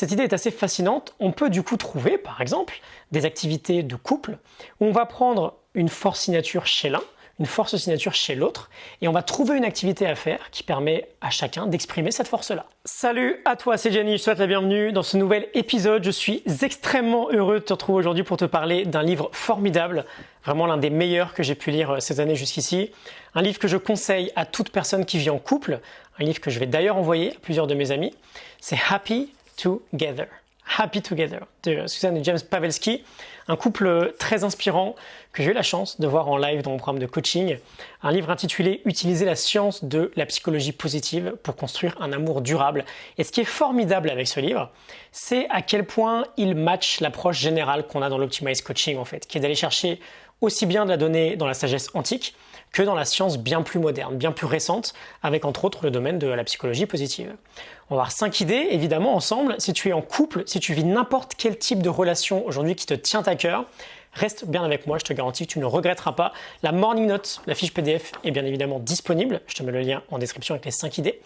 Cette idée est assez fascinante. On peut du coup trouver, par exemple, des activités de couple où on va prendre une force signature chez l'un, une force signature chez l'autre, et on va trouver une activité à faire qui permet à chacun d'exprimer cette force-là. Salut à toi, c'est Jenny, je te souhaite la bienvenue dans ce nouvel épisode. Je suis extrêmement heureux de te retrouver aujourd'hui pour te parler d'un livre formidable, vraiment l'un des meilleurs que j'ai pu lire cette année jusqu'ici. Un livre que je conseille à toute personne qui vit en couple, un livre que je vais d'ailleurs envoyer à plusieurs de mes amis. C'est Happy Together. Happy Together de Susan et James Pavelski, un couple très inspirant que j'ai eu la chance de voir en live dans mon programme de coaching. Un livre intitulé « Utiliser la science de la psychologie positive pour construire un amour durable ». Et ce qui est formidable avec ce livre, c'est à quel point il match l'approche générale qu'on a dans l'Optimize Coaching en fait, qui est d'aller chercher aussi bien de la donnée dans la sagesse antique que dans la science bien plus moderne, bien plus récente, avec entre autres le domaine de la psychologie positive. On va voir 5 idées, évidemment, ensemble. Si tu es en couple, si tu vis n'importe quel type de relation aujourd'hui qui te tient à cœur, reste bien avec moi, je te garantis que tu ne regretteras pas. La Morning Note, la fiche PDF, est bien évidemment disponible. Je te mets le lien en description avec les 5 idées.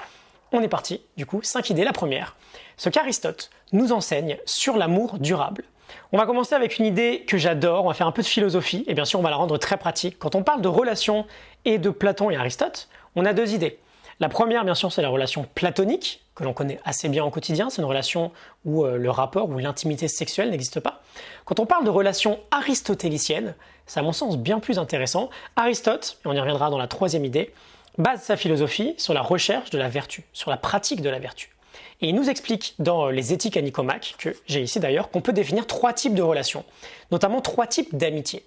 On est parti, du coup, 5 idées. La première, ce qu'Aristote nous enseigne sur l'amour durable. On va commencer avec une idée que j'adore, on va faire un peu de philosophie et bien sûr on va la rendre très pratique. Quand on parle de relations et de Platon et Aristote, on a 2 idées. La première bien sûr c'est la relation platonique, que l'on connaît assez bien au quotidien, c'est une relation où le rapport ou l'intimité sexuelle n'existe pas. Quand on parle de relation aristotélicienne, c'est à mon sens bien plus intéressant. Aristote, et on y reviendra dans la 3e idée, base sa philosophie sur la recherche de la vertu, sur la pratique de la vertu. Et il nous explique dans les Éthiques à Nicomaque, que j'ai ici d'ailleurs, qu'on peut définir 3 types de relations, notamment 3 types d'amitié.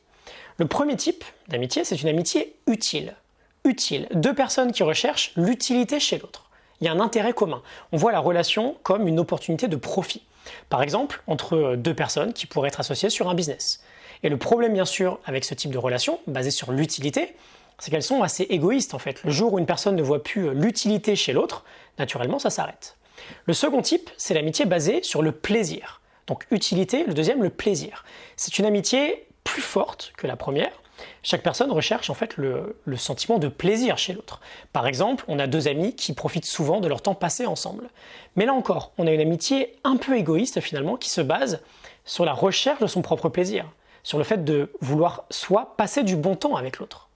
Le premier type d'amitié, c'est une amitié utile. Utile, 2 personnes qui recherchent l'utilité chez l'autre. Il y a un intérêt commun. On voit la relation comme une opportunité de profit. Par exemple, entre 2 personnes qui pourraient être associées sur un business. Et le problème bien sûr avec ce type de relation, basé sur l'utilité, c'est qu'elles sont assez égoïstes en fait. Le jour où une personne ne voit plus l'utilité chez l'autre, naturellement ça s'arrête. Le second type, c'est l'amitié basée sur le plaisir. Donc utilité, le deuxième, le plaisir. C'est une amitié plus forte que la première. Chaque personne recherche en fait le sentiment de plaisir chez l'autre. Par exemple, on a 2 amis qui profitent souvent de leur temps passé ensemble. Mais là encore, on a une amitié un peu égoïste finalement qui se base sur la recherche de son propre plaisir, sur le fait de vouloir soit passer du bon temps avec l'autre.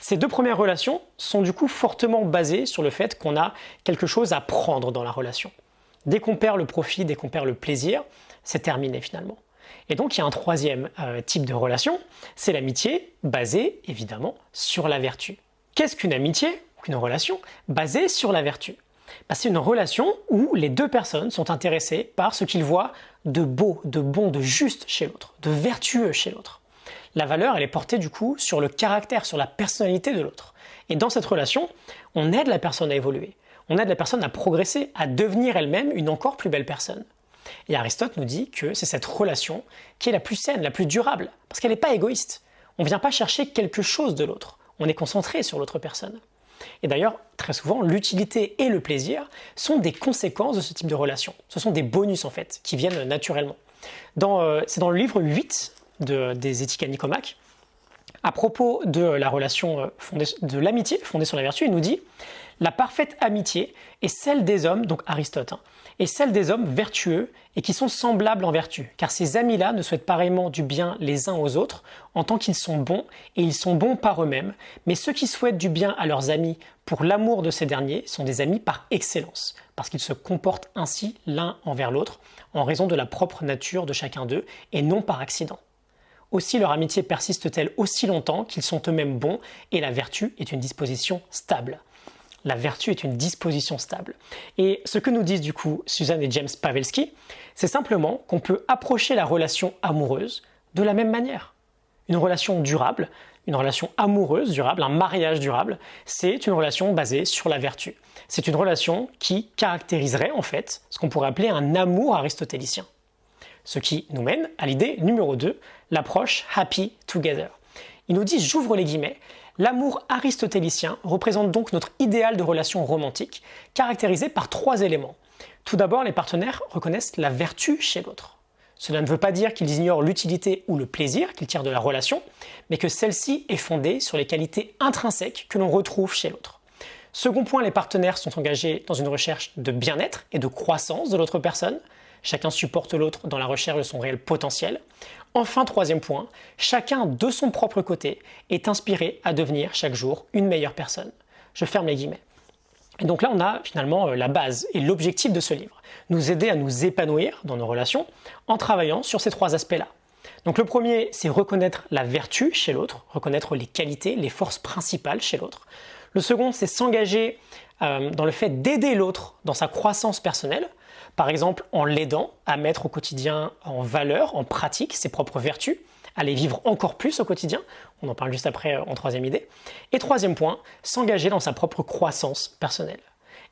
Ces 2 premières relations sont du coup fortement basées sur le fait qu'on a quelque chose à prendre dans la relation. Dès qu'on perd le profit, dès qu'on perd le plaisir, c'est terminé finalement. Et donc il y a un 3e type de relation, c'est l'amitié basée évidemment sur la vertu. Qu'est-ce qu'une amitié, une relation basée sur la vertu ? C'est une relation où les 2 personnes sont intéressées par ce qu'ils voient de beau, de bon, de juste chez l'autre, de vertueux chez l'autre. La valeur, elle est portée du coup sur le caractère, sur la personnalité de l'autre. Et dans cette relation, on aide la personne à évoluer. On aide la personne à progresser, à devenir elle-même une encore plus belle personne. Et Aristote nous dit que c'est cette relation qui est la plus saine, la plus durable, parce qu'elle n'est pas égoïste. On ne vient pas chercher quelque chose de l'autre. On est concentré sur l'autre personne. Et d'ailleurs, très souvent, l'utilité et le plaisir sont des conséquences de ce type de relation. Ce sont des bonus en fait, qui viennent naturellement. C'est dans le livre 8 des Éthiques à Nicomaque, à propos de la relation de l'amitié fondée sur la vertu, il nous dit « La parfaite amitié est celle des hommes, donc Aristote, est celle des hommes vertueux et qui sont semblables en vertu, car ces amis-là ne souhaitent pareillement du bien les uns aux autres en tant qu'ils sont bons, et ils sont bons par eux-mêmes, mais ceux qui souhaitent du bien à leurs amis pour l'amour de ces derniers sont des amis par excellence, parce qu'ils se comportent ainsi l'un envers l'autre, en raison de la propre nature de chacun d'eux, et non par accident. Aussi leur amitié persiste-t-elle aussi longtemps qu'ils sont eux-mêmes bons, et la vertu est une disposition stable. » La vertu est une disposition stable. Et ce que nous disent du coup Susan et James Pavelski, c'est simplement qu'on peut approcher la relation amoureuse de la même manière. Une relation durable, une relation amoureuse durable, un mariage durable, c'est une relation basée sur la vertu. C'est une relation qui caractériserait en fait ce qu'on pourrait appeler un amour aristotélicien. Ce qui nous mène à l'idée numéro 2, l'approche Happy Together. Il nous dit, j'ouvre les guillemets, l'amour aristotélicien représente donc notre idéal de relation romantique, caractérisé par 3 éléments. Tout d'abord, les partenaires reconnaissent la vertu chez l'autre. Cela ne veut pas dire qu'ils ignorent l'utilité ou le plaisir qu'ils tirent de la relation, mais que celle-ci est fondée sur les qualités intrinsèques que l'on retrouve chez l'autre. Second point, les partenaires sont engagés dans une recherche de bien-être et de croissance de l'autre personne. chacun supporte l'autre dans la recherche de son réel potentiel. Enfin, troisième point, chacun de son propre côté est inspiré à devenir chaque jour une meilleure personne. Je ferme les guillemets. Et donc là, on a finalement la base et l'objectif de ce livre, nous aider à nous épanouir dans nos relations en travaillant sur ces trois aspects-là. Donc le premier, c'est reconnaître la vertu chez l'autre, reconnaître les qualités, les forces principales chez l'autre. Le second, c'est s'engager dans le fait d'aider l'autre dans sa croissance personnelle, par exemple en l'aidant à mettre au quotidien en valeur, en pratique, ses propres vertus, à les vivre encore plus au quotidien. On en parle juste après en troisième idée. Et troisième point, s'engager dans sa propre croissance personnelle.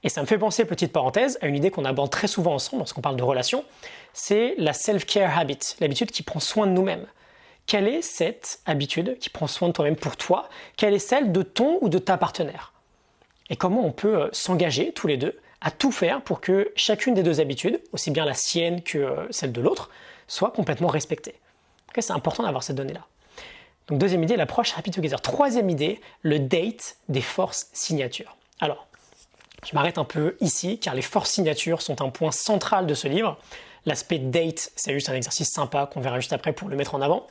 Et ça me fait penser, petite parenthèse, à une idée qu'on aborde très souvent ensemble lorsqu'on parle de relations, c'est la self-care habit, l'habitude qui prend soin de nous-mêmes. Quelle est cette habitude qui prend soin de toi-même pour toi? Quelle est celle de ton ou de ta partenaire? Et comment on peut s'engager tous les deux à tout faire pour que chacune des deux habitudes, aussi bien la sienne que celle de l'autre, soit complètement respectée. Okay, c'est important d'avoir cette donnée-là. Donc deuxième idée, l'approche Happy Together. Troisième idée, le date des forces signatures. Alors, je m'arrête un peu ici car les forces signatures sont un point central de ce livre. L'aspect date, c'est juste un exercice sympa qu'on verra juste après pour le mettre en avant.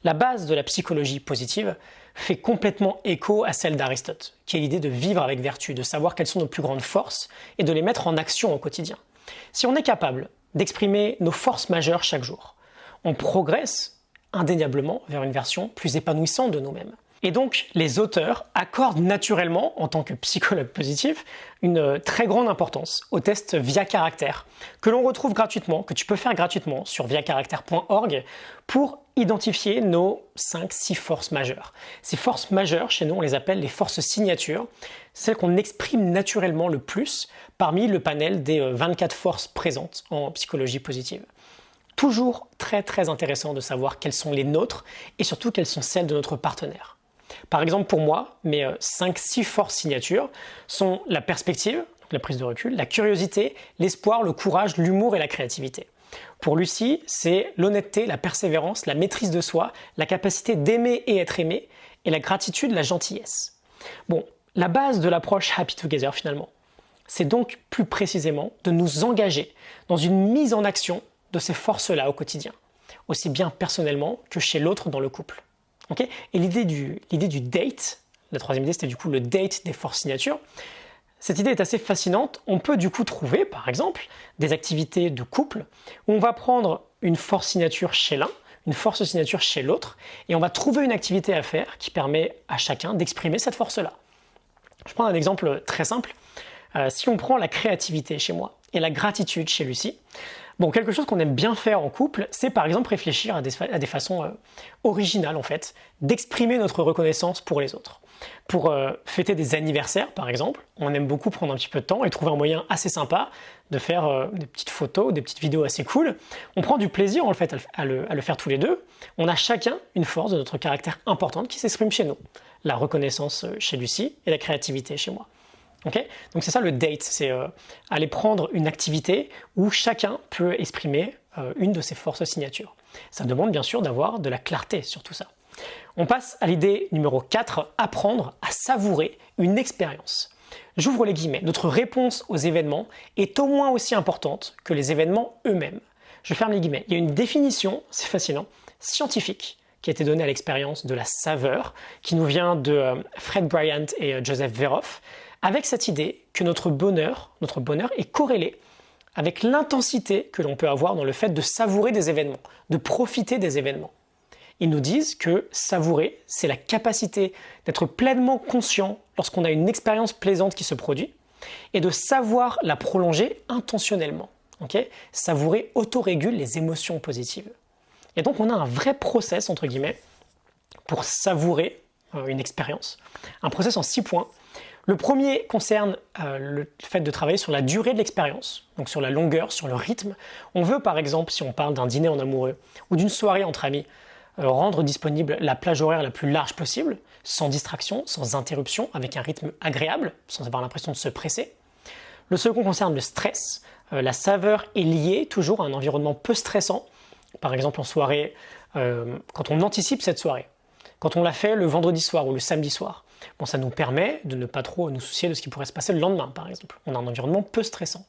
La base de la psychologie positive fait complètement écho à celle d'Aristote, qui est l'idée de vivre avec vertu, de savoir quelles sont nos plus grandes forces et de les mettre en action au quotidien. Si on est capable d'exprimer nos forces majeures chaque jour, on progresse indéniablement vers une version plus épanouissante de nous-mêmes. Et donc, les auteurs accordent naturellement, en tant que psychologue positif, une très grande importance au test via caractère, que l'on retrouve gratuitement, que tu peux faire gratuitement sur viacaractère.org pour identifier nos 5-6 forces majeures. Ces forces majeures, chez nous, on les appelle les forces signatures, celles qu'on exprime naturellement le plus parmi le panel des 24 forces présentes en psychologie positive. Toujours très très intéressant de savoir quelles sont les nôtres et surtout quelles sont celles de notre partenaire. Par exemple pour moi, mes 5-6 forces signatures sont la perspective, donc la prise de recul, la curiosité, l'espoir, le courage, l'humour et la créativité. Pour Lucie, c'est l'honnêteté, la persévérance, la maîtrise de soi, la capacité d'aimer et être aimé et la gratitude, la gentillesse. Bon, la base de l'approche Happy Together finalement, c'est donc plus précisément de nous engager dans une mise en action de ces forces-là au quotidien, aussi bien personnellement que chez l'autre dans le couple. Okay, et l'idée du date, la troisième idée c'était du coup le date des forces signatures, cette idée est assez fascinante. On peut du coup trouver par exemple des activités de couple où on va prendre une force signature chez l'un, une force signature chez l'autre, et on va trouver une activité à faire qui permet à chacun d'exprimer cette force-là. Je prends un exemple très simple. Si on prend la créativité chez moi et la gratitude chez Lucie, bon, quelque chose qu'on aime bien faire en couple, c'est par exemple réfléchir à des façons originales en fait, d'exprimer notre reconnaissance pour les autres. Pour fêter des anniversaires par exemple, on aime beaucoup prendre un petit peu de temps et trouver un moyen assez sympa de faire des petites photos, des petites vidéos assez cool. On prend du plaisir en fait à le faire tous les deux. On a chacun une force de notre caractère importante qui s'exprime chez nous. La reconnaissance chez Lucie et la créativité chez moi. Okay, donc c'est ça le date, c'est aller prendre une activité où chacun peut exprimer une de ses forces signatures. Ça demande bien sûr d'avoir de la clarté sur tout ça. On passe à l'idée numéro 4, apprendre à savourer une expérience. J'ouvre les guillemets, notre réponse aux événements est au moins aussi importante que les événements eux-mêmes. Je ferme les guillemets. Il y a une définition, c'est fascinant, scientifique, qui a été donnée à l'expérience de la saveur, qui nous vient de Fred Bryant et Joseph Veroff, avec cette idée que notre bonheur est corrélé avec l'intensité que l'on peut avoir dans le fait de savourer des événements, de profiter des événements. Ils nous disent que savourer, c'est la capacité d'être pleinement conscient lorsqu'on a une expérience plaisante qui se produit et de savoir la prolonger intentionnellement. Okay, savourer autorégule les émotions positives. Et donc on a un vrai process, entre guillemets, pour savourer une expérience. Un process en 6 points. Le premier concerne le fait de travailler sur la durée de l'expérience, donc sur la longueur, sur le rythme. On veut par exemple, si on parle d'un dîner en amoureux ou d'une soirée entre amis, rendre disponible la plage horaire la plus large possible, sans distraction, sans interruption, avec un rythme agréable, sans avoir l'impression de se presser. Le second concerne le stress. La saveur est liée toujours à un environnement peu stressant, par exemple en soirée, quand on anticipe cette soirée, quand on l'a fait le vendredi soir ou le samedi soir. Bon, ça nous permet de ne pas trop nous soucier de ce qui pourrait se passer le lendemain, par exemple. On a un environnement peu stressant.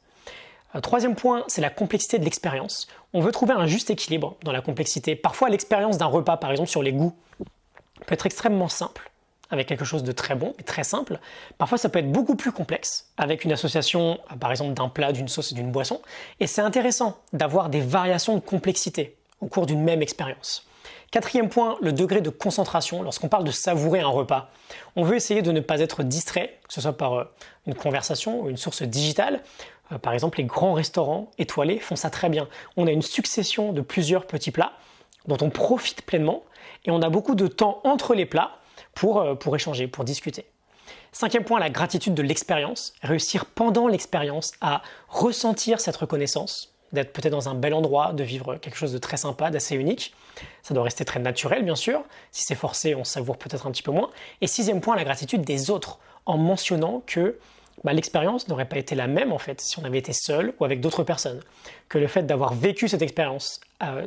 Troisième point, c'est la complexité de l'expérience. On veut trouver un juste équilibre dans la complexité. Parfois, l'expérience d'un repas, par exemple sur les goûts, peut être extrêmement simple, avec quelque chose de très bon et très simple. Parfois, ça peut être beaucoup plus complexe, avec une association, par exemple, d'un plat, d'une sauce et d'une boisson. Et c'est intéressant d'avoir des variations de complexité au cours d'une même expérience. Quatrième point, le degré de concentration. Lorsqu'on parle de savourer un repas, on veut essayer de ne pas être distrait, que ce soit par une conversation ou une source digitale. Par exemple, les grands restaurants étoilés font ça très bien. On a une succession de plusieurs petits plats dont on profite pleinement et on a beaucoup de temps entre les plats pour échanger, pour discuter. Cinquième point, la gratitude de l'expérience. Réussir pendant l'expérience à ressentir cette reconnaissance, d'être peut-être dans un bel endroit, de vivre quelque chose de très sympa, d'assez unique. Ça doit rester très naturel, bien sûr. Si c'est forcé, on savoure peut-être un petit peu moins. Et sixième point, la gratitude des autres, en mentionnant que l'expérience n'aurait pas été la même en fait si on avait été seul ou avec d'autres personnes. Que le fait d'avoir vécu cette expérience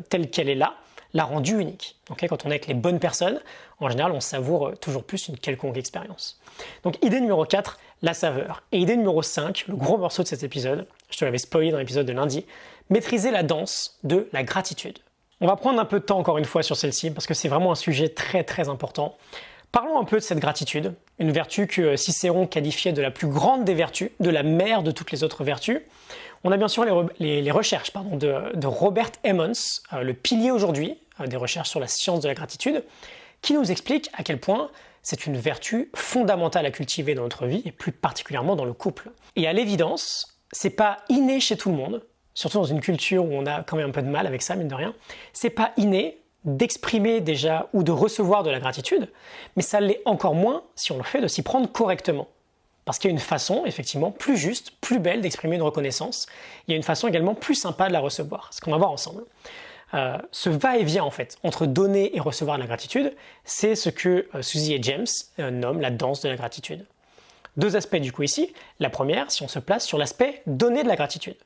telle qu'elle est là, l'a rendue unique. Okay, quand on est avec les bonnes personnes, en général, on savoure toujours plus une quelconque expérience. Donc idée numéro 4, la saveur. Et idée numéro 5, le gros morceau de cet épisode, je te l'avais spoilé dans l'épisode de lundi, maîtriser la danse de la gratitude. On va prendre un peu de temps encore une fois sur celle-ci parce que c'est vraiment un sujet très très important. Parlons un peu de cette gratitude, une vertu que Cicéron qualifiait de la plus grande des vertus, de la mère de toutes les autres vertus. On a bien sûr les recherches de Robert Emmons, le pilier aujourd'hui des recherches sur la science de la gratitude, qui nous explique à quel point c'est une vertu fondamentale à cultiver dans notre vie, et plus particulièrement dans le couple. Et à l'évidence, c'est pas inné chez tout le monde, surtout dans une culture où on a quand même un peu de mal avec ça, mine de rien. C'est pas inné d'exprimer déjà ou de recevoir de la gratitude, mais ça l'est encore moins si on le fait de s'y prendre correctement. Parce qu'il y a une façon, effectivement, plus juste, plus belle d'exprimer une reconnaissance. Il y a une façon également plus sympa de la recevoir, ce qu'on va voir ensemble. Ce va-et-vient, en fait, entre donner et recevoir de la gratitude, c'est ce que Suzy et James nomment la danse de la gratitude. Deux aspects, du coup, ici. La première, si on se place sur l'aspect donner de la gratitude.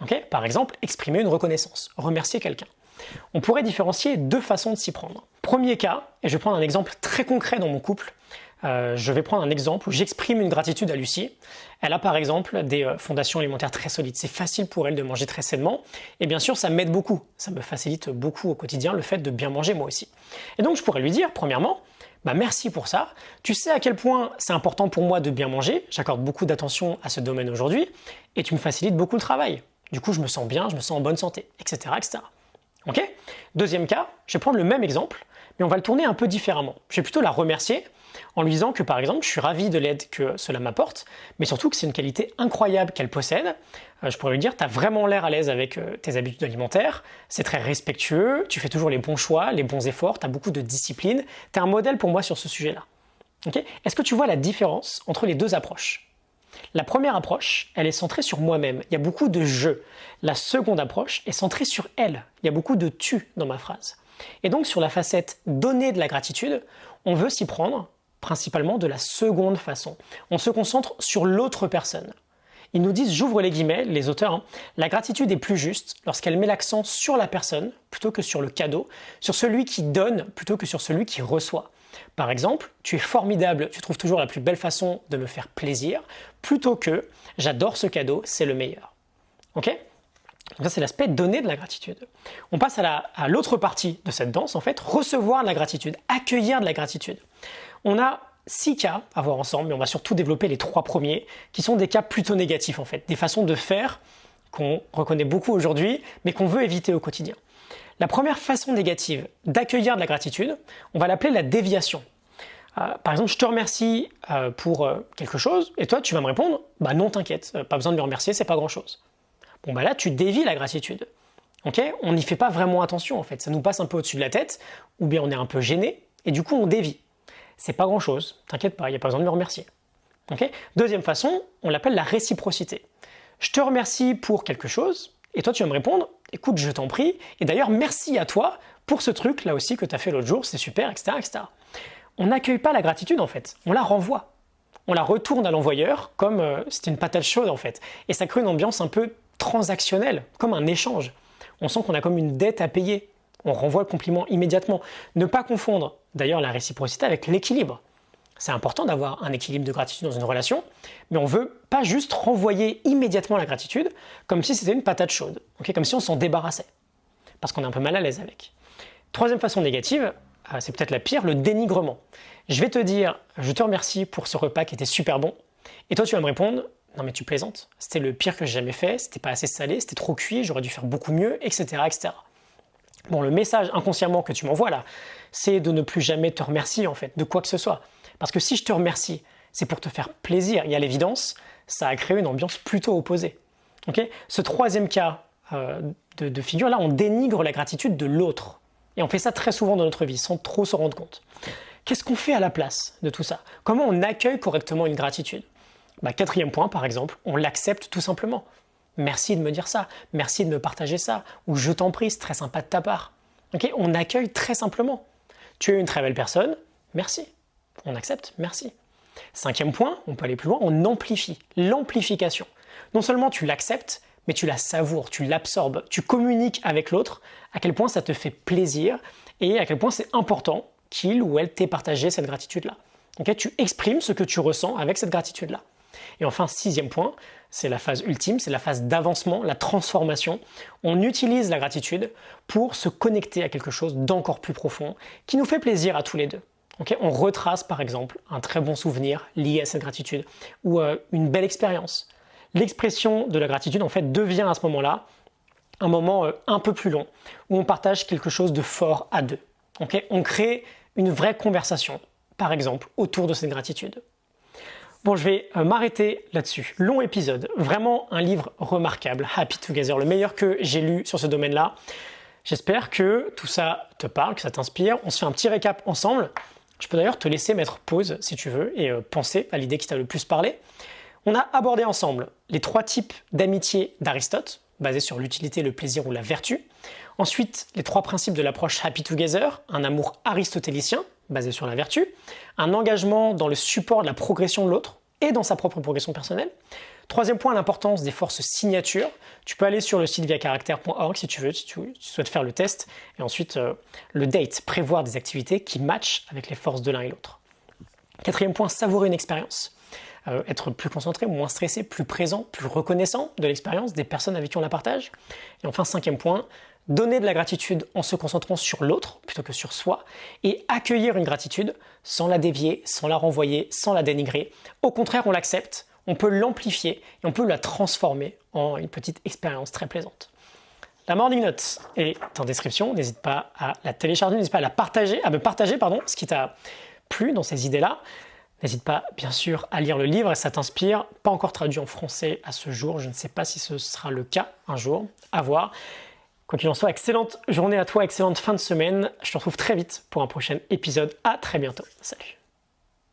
Okay, par exemple, exprimer une reconnaissance, remercier quelqu'un. On pourrait différencier deux façons de s'y prendre. Premier cas, et je vais prendre un exemple très concret dans mon couple, je vais prendre un exemple où j'exprime une gratitude à Lucie. Elle a par exemple des fondations alimentaires très solides. C'est facile pour elle de manger très sainement. Et bien sûr, ça m'aide beaucoup. Ça me facilite beaucoup au quotidien le fait de bien manger moi aussi. Et donc, je pourrais lui dire, premièrement, merci pour ça. Tu sais à quel point c'est important pour moi de bien manger. J'accorde beaucoup d'attention à ce domaine aujourd'hui. Et tu me facilites beaucoup le travail. Du coup, je me sens bien, je me sens en bonne santé, etc. etc. Ok ? Deuxième cas, je vais prendre le même exemple, mais on va le tourner un peu différemment. Je vais plutôt la remercier en lui disant que par exemple, je suis ravi de l'aide que cela m'apporte, mais surtout que c'est une qualité incroyable qu'elle possède. Je pourrais lui dire, tu as vraiment l'air à l'aise avec tes habitudes alimentaires, c'est très respectueux, tu fais toujours les bons choix, les bons efforts, tu as beaucoup de discipline, tu es un modèle pour moi sur ce sujet-là. Okay ? Est-ce que tu vois la différence entre les deux approches ? La première approche, elle est centrée sur moi-même. Il y a beaucoup de je. La seconde approche est centrée sur elle. Il y a beaucoup de tu dans ma phrase. Et donc sur la facette donner de la gratitude, on veut s'y prendre principalement de la seconde façon. On se concentre sur l'autre personne. Ils nous disent, j'ouvre les guillemets, les auteurs, la gratitude est plus juste lorsqu'elle met l'accent sur la personne plutôt que sur le cadeau, sur celui qui donne plutôt que sur celui qui reçoit. Par exemple, tu es formidable, tu trouves toujours la plus belle façon de me faire plaisir, plutôt que j'adore ce cadeau, c'est le meilleur. Ok ? Donc ça, c'est l'aspect donner de la gratitude. On passe à l'autre partie de cette danse, en fait, recevoir de la gratitude, accueillir de la gratitude. On a 6 cas à voir ensemble, mais on va surtout développer les 3 premiers, qui sont des cas plutôt négatifs, en fait, des façons de faire qu'on reconnaît beaucoup aujourd'hui, mais qu'on veut éviter au quotidien. La première façon négative d'accueillir de la gratitude, on va l'appeler la déviation. Par exemple, je te remercie pour quelque chose, et toi, tu vas me répondre, non, t'inquiète, pas besoin de me remercier, c'est pas grand-chose. Là, tu dévies la gratitude. Okay ? On n'y fait pas vraiment attention, en fait. Ça nous passe un peu au-dessus de la tête, ou bien on est un peu gêné, et du coup, on dévie. C'est pas grand-chose, t'inquiète pas, il n'y a pas besoin de me remercier. Okay ? Deuxième façon, on l'appelle la réciprocité. Je te remercie pour quelque chose, et toi, tu vas me répondre, écoute, je t'en prie, et d'ailleurs, merci à toi pour ce truc là aussi que tu as fait l'autre jour, c'est super, etc., etc. On n'accueille pas la gratitude en fait, on la renvoie. On la retourne à l'envoyeur comme c'était une patate chaude en fait. Et ça crée une ambiance un peu transactionnelle, comme un échange. On sent qu'on a comme une dette à payer. On renvoie le compliment immédiatement. Ne pas confondre d'ailleurs la réciprocité avec l'équilibre. C'est important d'avoir un équilibre de gratitude dans une relation, mais on veut pas juste renvoyer immédiatement la gratitude comme si c'était une patate chaude, comme si on s'en débarrassait, parce qu'on est un peu mal à l'aise avec. Troisième façon négative, c'est peut-être la pire, le dénigrement. Je vais te dire, je te remercie pour ce repas qui était super bon, et toi tu vas me répondre, non mais tu plaisantes, c'était le pire que j'ai jamais fait, c'était pas assez salé, c'était trop cuit, j'aurais dû faire beaucoup mieux, etc., etc. Bon, le message inconsciemment que tu m'envoies là, c'est de ne plus jamais te remercier en fait, de quoi que ce soit. Parce que si je te remercie, c'est pour te faire plaisir, et à l'évidence, ça a créé une ambiance plutôt opposée. Ce troisième cas de figure là, on dénigre la gratitude de l'autre. Et on fait ça très souvent dans notre vie, sans trop s'en rendre compte. Qu'est-ce qu'on fait à la place de tout ça? Comment on accueille correctement une gratitude? Quatrième point, par exemple, on l'accepte tout simplement. Merci de me dire ça, merci de me partager ça, ou je t'en prie, c'est très sympa de ta part. On accueille très simplement. Tu es une très belle personne, merci. On accepte, merci. Cinquième point, on peut aller plus loin, on amplifie. L'amplification. Non seulement tu l'acceptes, mais tu la savoures, tu l'absorbes, tu communiques avec l'autre à quel point ça te fait plaisir et à quel point c'est important qu'il ou elle t'ait partagé cette gratitude-là. Tu exprimes ce que tu ressens avec cette gratitude-là. Et enfin, sixième point, c'est la phase ultime, c'est la phase d'avancement, la transformation. On utilise la gratitude pour se connecter à quelque chose d'encore plus profond qui nous fait plaisir à tous les deux. On retrace par exemple un très bon souvenir lié à cette gratitude ou une belle expérience. L'expression de la gratitude en fait devient à ce moment-là un moment un peu plus long où on partage quelque chose de fort à deux. On crée une vraie conversation, par exemple, autour de cette gratitude. Bon, je vais m'arrêter là-dessus. Long épisode, vraiment un livre remarquable, Happy Together, le meilleur que j'ai lu sur ce domaine-là. J'espère que tout ça te parle, que ça t'inspire. On se fait un petit récap ensemble. Je peux d'ailleurs te laisser mettre pause si tu veux et penser à l'idée qui t'a le plus parlé. On a abordé ensemble les 3 types d'amitié d'Aristote, basés sur l'utilité, le plaisir ou la vertu. Ensuite, les 3 principes de l'approche Happy Together, un amour aristotélicien, basé sur la vertu, un engagement dans le support de la progression de l'autre et dans sa propre progression personnelle. Troisième point, l'importance des forces signatures. Tu peux aller sur le site viacharacter.org si tu veux, si tu souhaites faire le test. Et ensuite, le date, prévoir des activités qui matchent avec les forces de l'un et l'autre. Quatrième point, savourer une expérience. Être plus concentré, moins stressé, plus présent, plus reconnaissant de l'expérience des personnes avec qui on la partage. Et enfin, cinquième point, donner de la gratitude en se concentrant sur l'autre plutôt que sur soi et accueillir une gratitude sans la dévier, sans la renvoyer, sans la dénigrer. Au contraire, on l'accepte, on peut l'amplifier et on peut la transformer en une petite expérience très plaisante. La Morning Note est en description, n'hésite pas à la télécharger, n'hésite pas à me partager ce qui t'a plu dans ces idées-là. N'hésite pas, bien sûr, à lire le livre et ça t'inspire. Pas encore traduit en français à ce jour. Je ne sais pas si ce sera le cas un jour. À voir. Quoi qu'il en soit, excellente journée à toi, excellente fin de semaine. Je te retrouve très vite pour un prochain épisode. À très bientôt. Salut.